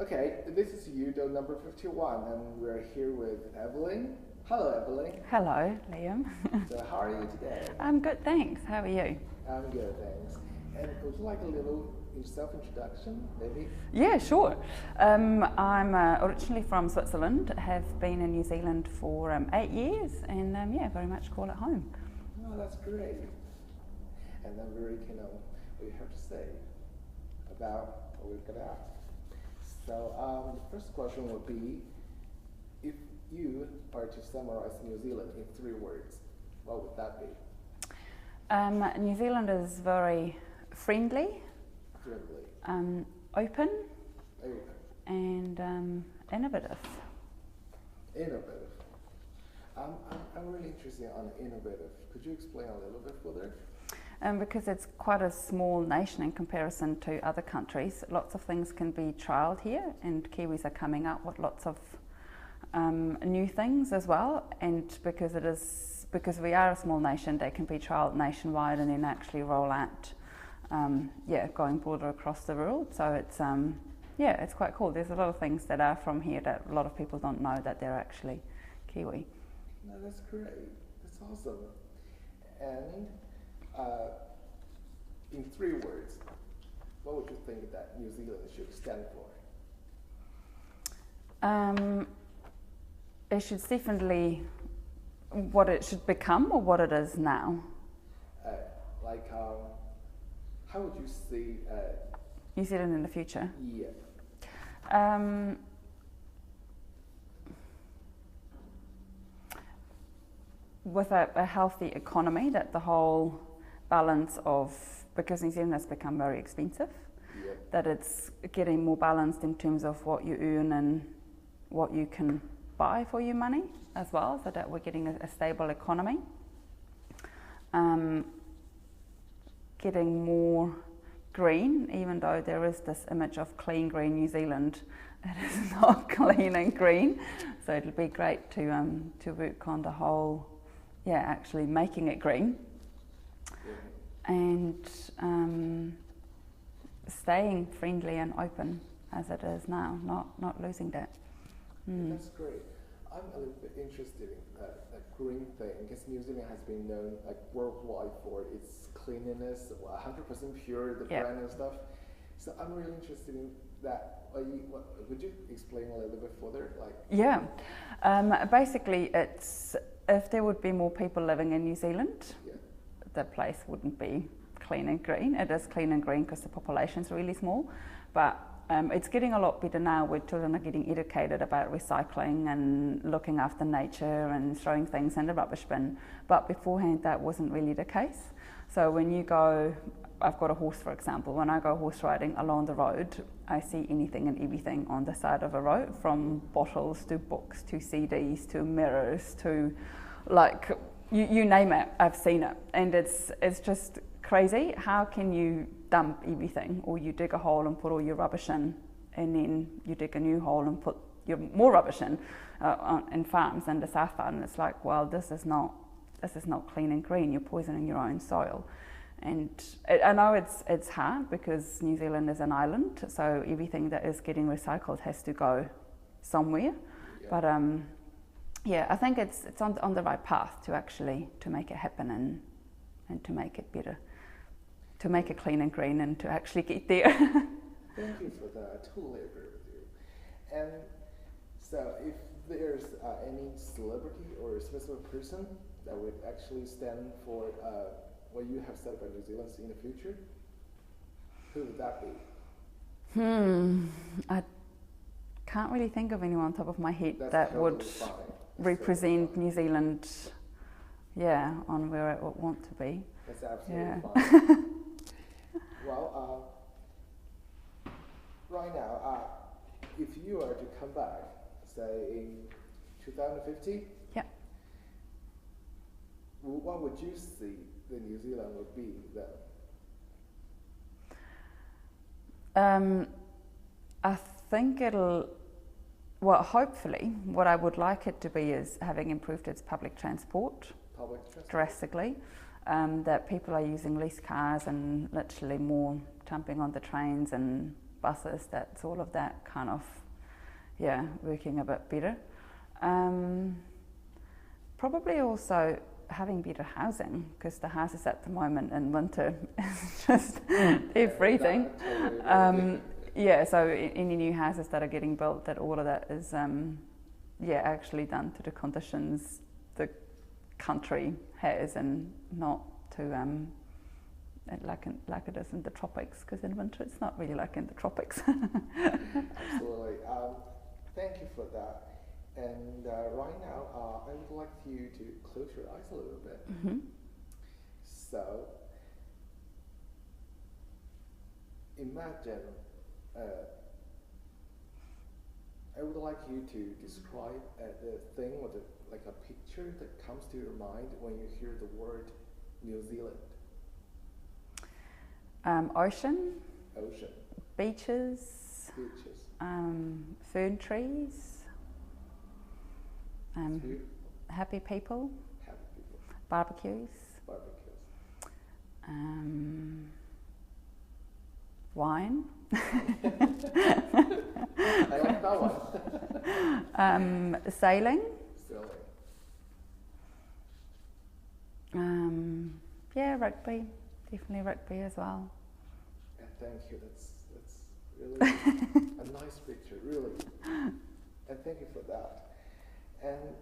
Okay, this is Udoo number 51, and we're here with Evelyn. Hello, Evelyn. Hello, Liam. So, how are you today? I'm good, thanks. How are you? I'm good, thanks. And would you like a little self-introduction, maybe? Yeah, sure. I'm originally from Switzerland, have been in New Zealand for 8 years, and yeah, very much call it home. Oh, that's great. And I'm very keen on what you have to say about what we've got out. So, the first question would be, if you are to summarize New Zealand in 3 words, what would that be? New Zealand is very friendly, open, and innovative. Innovative. I'm really interested on innovative. Could you explain a little bit further? Because it's quite a small nation in comparison to other countries, lots of things can be trialled here, and Kiwis are coming up with lots of new things as well. And because we are a small nation, they can be trialled nationwide and then actually roll out, going broader across the world. So it's it's quite cool. There's a lot of things that are from here that a lot of people don't know that they're actually Kiwi. No, that's great. That's awesome. And in 3 words, what would you think that New Zealand should stand for? It should definitely what it should become or what it is now. How would you see New Zealand in the future? Yeah. With a healthy economy, that the whole balance of, because New Zealand has become very expensive, that it's getting more balanced in terms of what you earn and what you can buy for your money as well, so that we're getting a stable economy. Getting more green, even though there is this image of clean green New Zealand, it is not clean and green. So it'll be great to work on the whole, actually making it green, and staying friendly and open as it is now, not losing that. That's great. I'm a little bit interested in that green thing, because New Zealand has been known worldwide for its cleanliness, 100% pure, the brand and stuff. So I'm really interested in that. Would you explain a little bit further? Basically, it's if there would be more people living in New Zealand, the place wouldn't be clean and green. It is clean and green because the population's really small, but it's getting a lot better now where children are getting educated about recycling and looking after nature and throwing things in the rubbish bin. But beforehand, that wasn't really the case. So when you go, I've got a horse, for example. When I go horse riding along the road, I see anything and everything on the side of a road, from bottles to books to CDs to mirrors to you name it, I've seen it. And it's just crazy. How can you dump everything, or you dig a hole and put all your rubbish in, and then you dig a new hole and put more rubbish in farms in the South Island? And it's like, well, this is not clean and green. You're poisoning your own soil. And I know it's hard because New Zealand is an island, so everything that is getting recycled has to go somewhere. But I think it's on the right path to make it happen and to make it better, to make it clean and green, and to actually get there. Thank you for that. I totally agree with you. And so, if there's any celebrity or a specific person that would actually stand for what you have said about New Zealand in the future, who would that be? I can't really think of anyone on top of my head that would represent New Zealand, on where I would want to be. That's absolutely fine. Well, right now, if you are to come back, say in 2050, what would you see the New Zealand would be then? I think hopefully, what I would like it to be is having improved its public transport drastically, that people are using less cars and literally more jumping on the trains and buses, that's all of that kind of, working a bit better. Probably also having better housing, because the houses at the moment in winter is just, they're freezing. So any new houses that are getting built, that all of that is, actually done to the conditions the country has, and not to like it is in the tropics, because in winter it's not really like in the tropics. Absolutely. Thank you for that. And right now, I would like you to close your eyes a little bit. Mm-hmm. So, imagine, I would like you to describe the thing or like a picture that comes to your mind when you hear the word New Zealand. Ocean. Beaches. Fern trees. Happy people. Barbecues. Wine. I like that one. Sailing. Rugby. Definitely rugby as well. Thank you. That's really a nice picture, really. And thank you for that. And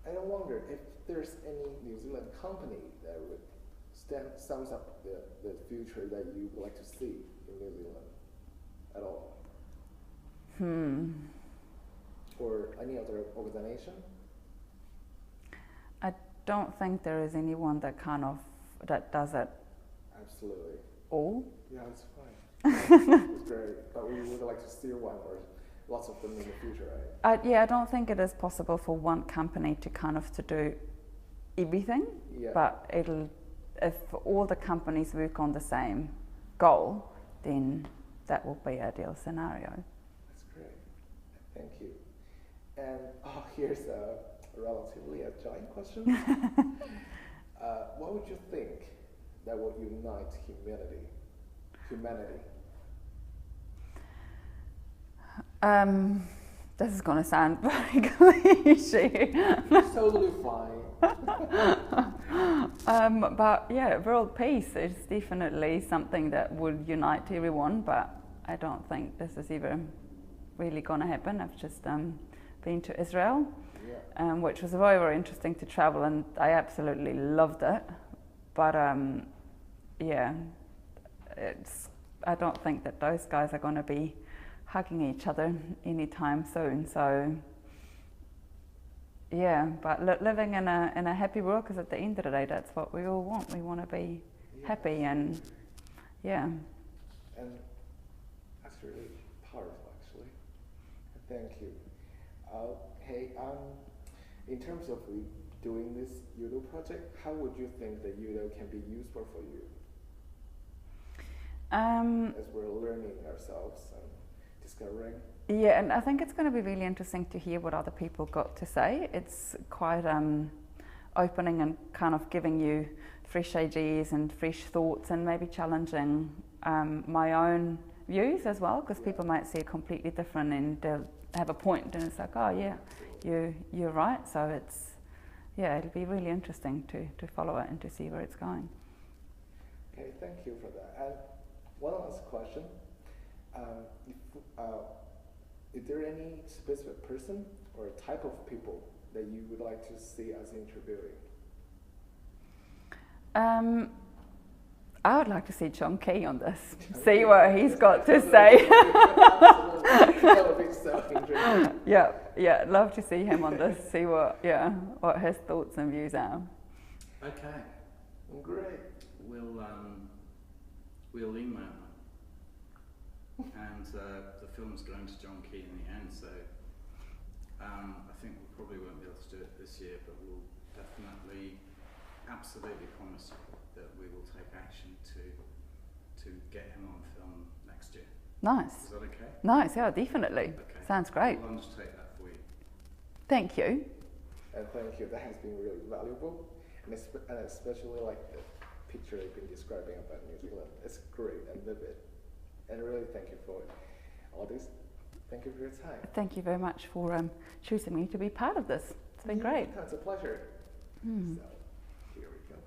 I wonder if there's any New Zealand company that would sums up the future that you would like to see in New Zealand at all. Or any other organization? I don't think there is anyone that that does it. Absolutely. All? Yeah, it's fine. It's great. But we would like to see one or lots of them in the future, right? I don't think it is possible for one company to do everything. Yeah. But if all the companies work on the same goal, then that will be an ideal scenario. That's great. Thank you. And here's a relatively a giant question. What would you think that would unite humanity? This is going to sound very cliche. It's totally fine. But world peace is definitely something that would unite everyone, but I don't think this is ever really going to happen. I've just been to Israel, which was very, very interesting to travel, and I absolutely loved it. But I don't think that those guys are going to be hugging each other anytime soon. So but living in a happy world, because at the end of the day, that's what we all want. We want to be happy, and And that's really powerful, actually. Thank you. In terms of doing this Udoo project, how would you think that Udoo can be useful for you? As we're learning ourselves and discovering. Yeah, and I think it's going to be really interesting to hear what other people got to say. It's quite opening and kind of giving you fresh ideas and fresh thoughts, and maybe challenging my own views as well, because people might see it completely different and they'll have a point, and it's like, you're right. So it's it'll be really interesting to follow it and to see where it's going. Okay, thank you for that. And one last question. Is there any specific person or type of people that you would like to see us interviewing? I would like to see John Key on this, see what he's got to say. That would be so interesting. Yeah, love to see him on this, see what his thoughts and views are. Okay. Great. We'll email them. And the film's going to John Key in the end, so I think we probably won't be able to do it this year, but we'll definitely, absolutely promise that we will take action to get him on film next year. Nice. Is that okay? Nice, yeah, definitely. Okay. Sounds great. We'll undertake that for you. Thank you. And thank you. That has been really valuable, and especially like the picture you've been describing about New Zealand. It's great and vivid. And really thank you for all this. Thank you for your time. Thank you very much for choosing me to be part of this. It's been great. It's a pleasure. Mm. So, here we go.